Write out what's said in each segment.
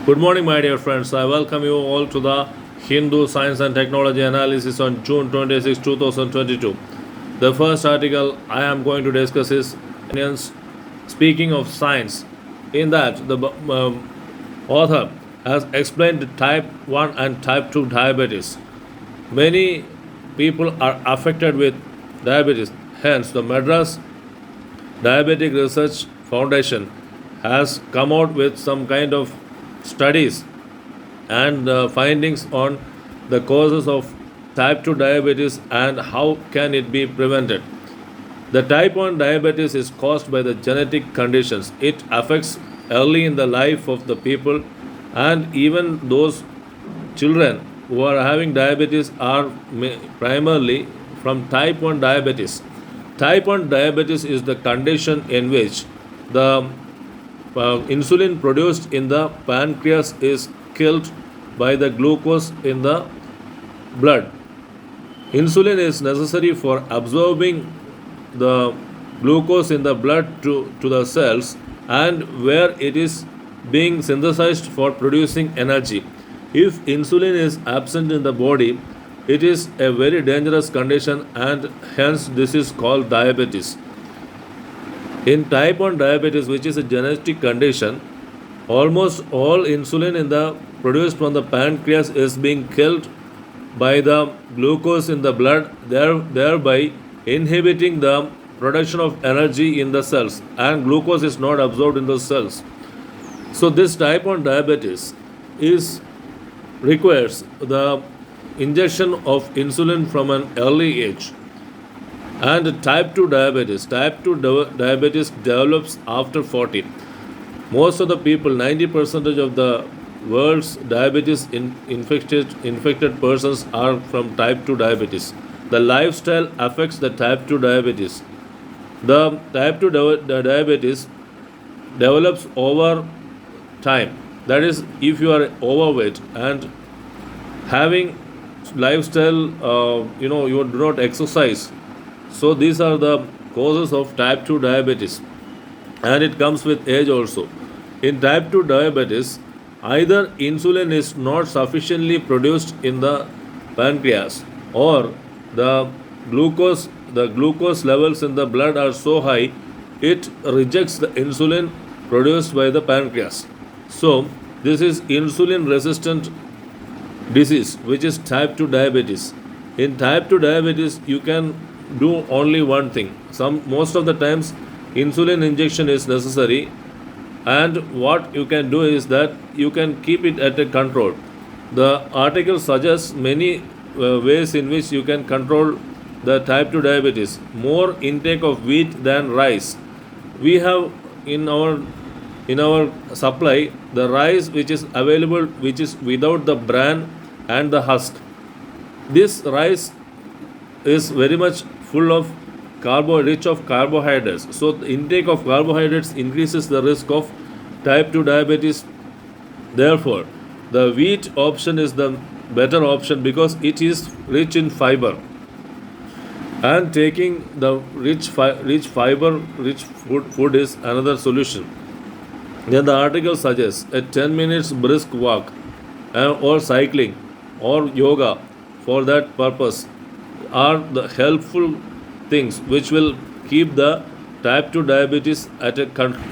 Good morning, my dear friends. I welcome you all to the Hindu Science and Technology Analysis on June 26, 2022. The first article I am going to discuss is Indians speaking of science. In that, the author has explained type 1 and type 2 diabetes. Many people are affected with diabetes. Hence, the Madras Diabetic Research Foundation has come out with some kind of studies and findings on the causes of type 2 diabetes and how can it be prevented. The type 1 diabetes is caused by the genetic conditions. It affects early in the life of the people, and even those children who are having diabetes are primarily from type 1 diabetes. Type 1 diabetes is the condition in which the insulin produced in the pancreas is killed by the glucose in the blood. Insulin is necessary for absorbing the glucose in the blood to the cells, and where it is being synthesized for producing energy. If insulin is absent in the body, it is a very dangerous condition, and hence this is called diabetes. In type 1 diabetes, which is a genetic condition, almost all insulin in the produced from the pancreas is being killed by the glucose in the blood, thereby inhibiting the production of energy in the cells, and glucose is not absorbed in the cells. So this type 1 diabetes is requires the injection of insulin from an early age. And type 2 diabetes develops after 40. Most of the people, 90% of the world's diabetes infected persons are from type 2 diabetes. The lifestyle affects the type 2 diabetes. The type 2 diabetes develops over time. That is, if you are overweight and having lifestyle, you do not exercise. So these are the causes of type 2 diabetes, and it comes with age also. In type 2 diabetes, either insulin is not sufficiently produced in the pancreas, or the glucose levels in the blood are so high it rejects the insulin produced by the pancreas. So this is insulin resistant disease, which is type 2 diabetes. In type 2 diabetes, you can do only one thing. Most of the times insulin injection is necessary, and what you can do is that you can keep it at a control. The article suggests many ways in which you can control the type 2 diabetes. More intake of wheat than rice. We have in our supply the rice which is available, which is without the bran and the husk. This rice is very much full of rich of carbohydrates. So the intake of carbohydrates increases the risk of type 2 diabetes. Therefore, the wheat option is the better option because it is rich in fiber. And taking the rich food is another solution. Then the article suggests a 10 minutes brisk walk or cycling or yoga for that purpose are the helpful things which will keep the type 2 diabetes at a control.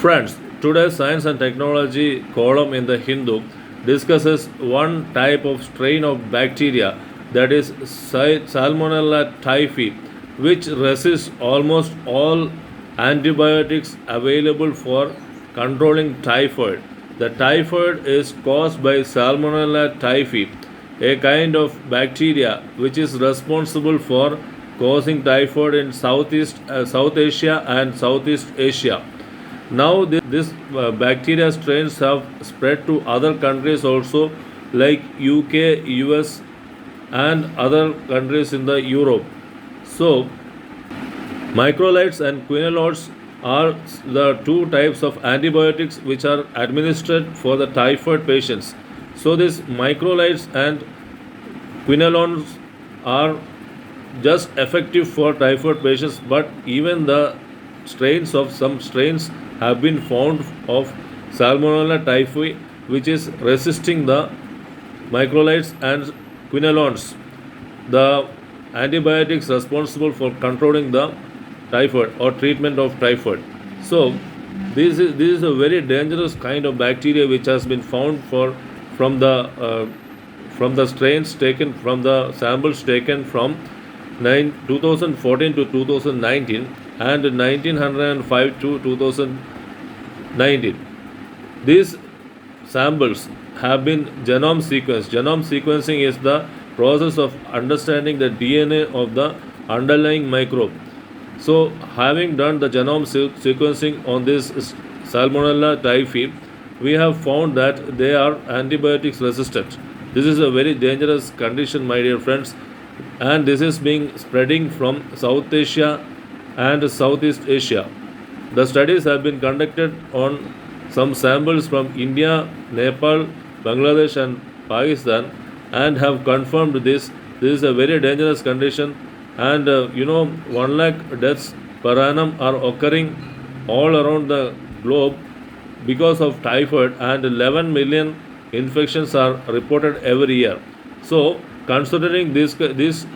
Friends, today's science and technology column in the Hindu discusses one type of strain of bacteria, that is Salmonella Typhi, which resists almost all antibiotics available for controlling typhoid. The typhoid is caused by Salmonella Typhi, a kind of bacteria which is responsible for causing typhoid in South Asia and Southeast Asia. Now this bacteria strains have spread to other countries also, like UK, US, and other countries in the Europe. So microlides and quinolones are the two types of antibiotics which are administered for the typhoid patients. So these microlides and quinolones are just effective for typhoid patients, but even the some strains have been found of Salmonella Typhi, which is resisting the microlides and quinolones, the antibiotics responsible for controlling the typhoid or treatment of typhoid. So this is a very dangerous kind of bacteria which has been found from the from the strains taken from the samples taken from 2014 to 2019 and 1905 to 2019. These samples have been genome sequenced. Genome sequencing is the process of understanding the DNA of the underlying microbe. So, having done the genome sequencing on this Salmonella typhi, we have found that they are antibiotics resistant. This is a very dangerous condition, my dear friends, and this is being spreading from South Asia and Southeast Asia. The studies have been conducted on some samples from India, Nepal, Bangladesh, and Pakistan and have confirmed this. This is a very dangerous condition, and 1 lakh deaths per annum are occurring all around the globe because of typhoid, and 11 million infections are reported every year. So, considering this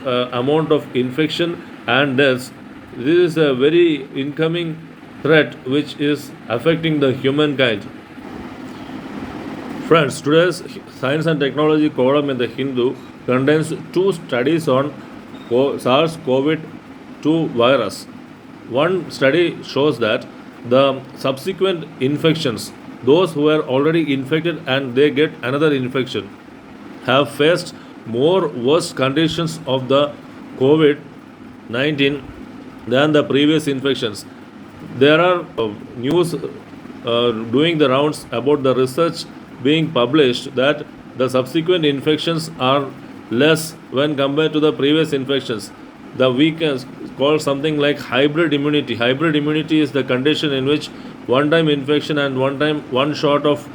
amount of infection and deaths, this is a very incoming threat which is affecting the humankind. Friends, today's science and technology column in the Hindu contains two studies on SARS-CoV-2 virus. One study shows that the subsequent infections, those who are already infected and they get another infection, have faced more worse conditions of the COVID 19 than the previous infections. There are news doing the rounds about the research being published that the subsequent infections are less when compared to the previous infections. The we can call something like hybrid immunity. Hybrid immunity is the condition in which one time infection and one shot of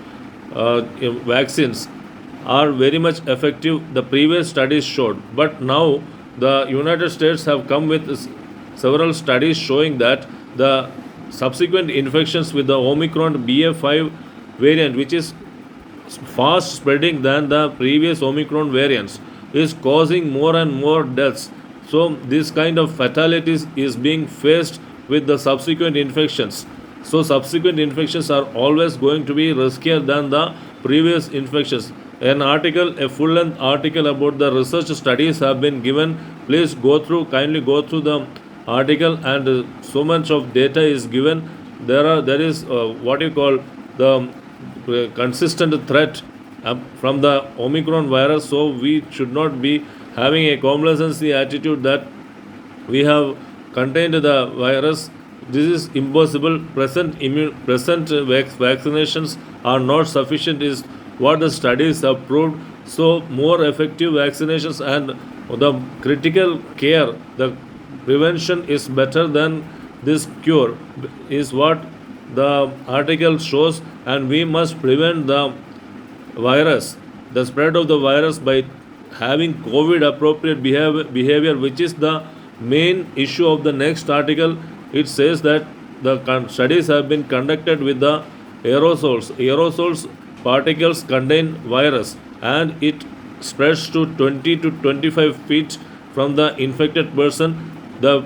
vaccines are very much effective, the previous studies showed. But now the United States have come with several studies showing that the subsequent infections with the Omicron BA.5 variant, which is fast spreading than the previous Omicron variants, is causing more and more deaths. So this kind of fatalities is being faced with the subsequent infections. So subsequent infections are always going to be riskier than the previous infections. An article, a full-length article about the research studies have been given. Please kindly go through the article, and so much of data is given. There is what you call the consistent threat from the Omicron virus. So we should not be having a complacency attitude that we have contained the virus. This is impossible. Present vaccinations are not sufficient, is what the studies have proved. So more effective vaccinations and the critical care, the prevention is better than this cure, is what the article shows, and we must prevent the the spread of the virus by having COVID appropriate behavior, which is the main issue of the next article. It says that the studies have been conducted with the aerosols. Aerosols particles contain virus, and it spreads to 20 to 25 feet from the infected person. The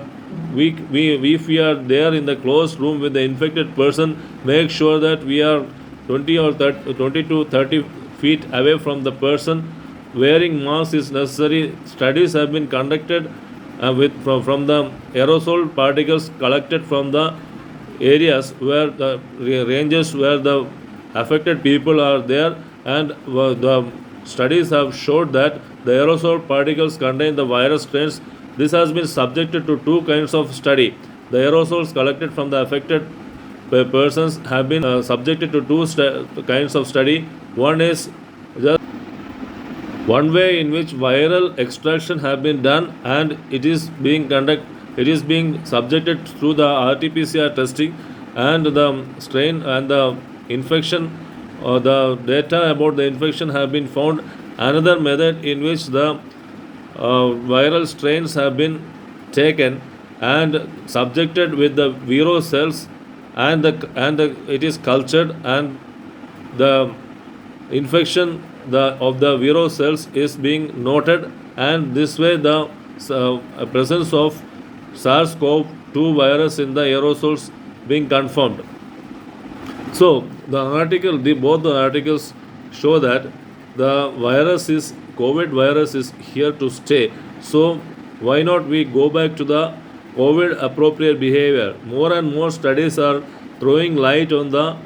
if we are there in the closed room with the infected person, make sure that we are 20 or 30, 20 to 30 feet away from the person. Wearing mask is necessary. Studies have been conducted from the aerosol particles collected from the areas where the ranges where the affected people are there, and the studies have showed that the aerosol particles contain the virus strains. This has been subjected to two kinds of study. The aerosols collected from the affected persons have been subjected to two kinds of study. One is just one way in which viral extraction have been done, and it is being subjected through the RT-PCR testing, and the strain and the infection or the data about the infection have been found. Another method in which the viral strains have been taken and subjected with the vero cells, and it is cultured, and the infection of the vero cells is being noted, and this way the presence of SARS-CoV-2 virus in the aerosols being confirmed. So both the articles show that COVID virus is here to stay. So why not we go back to the COVID appropriate behavior? More and more studies are throwing light on the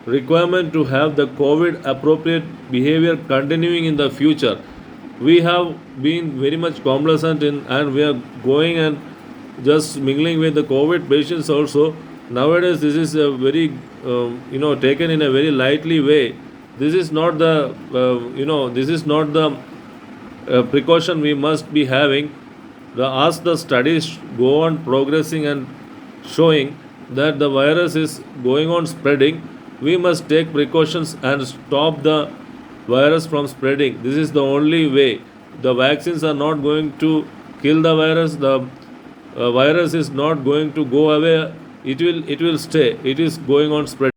requirement to have the COVID appropriate behavior continuing in the future. We have been very much complacent and we are going and just mingling with the COVID patients also. Nowadays, this is a very taken in a very lightly way. This is not the precaution we must be having. As the studies go on progressing and showing that the virus is going on spreading, we must take precautions and stop the virus from spreading. This is the only way. The vaccines are not going to kill the virus. The virus is not going to go away. It will stay. It is going on spreading.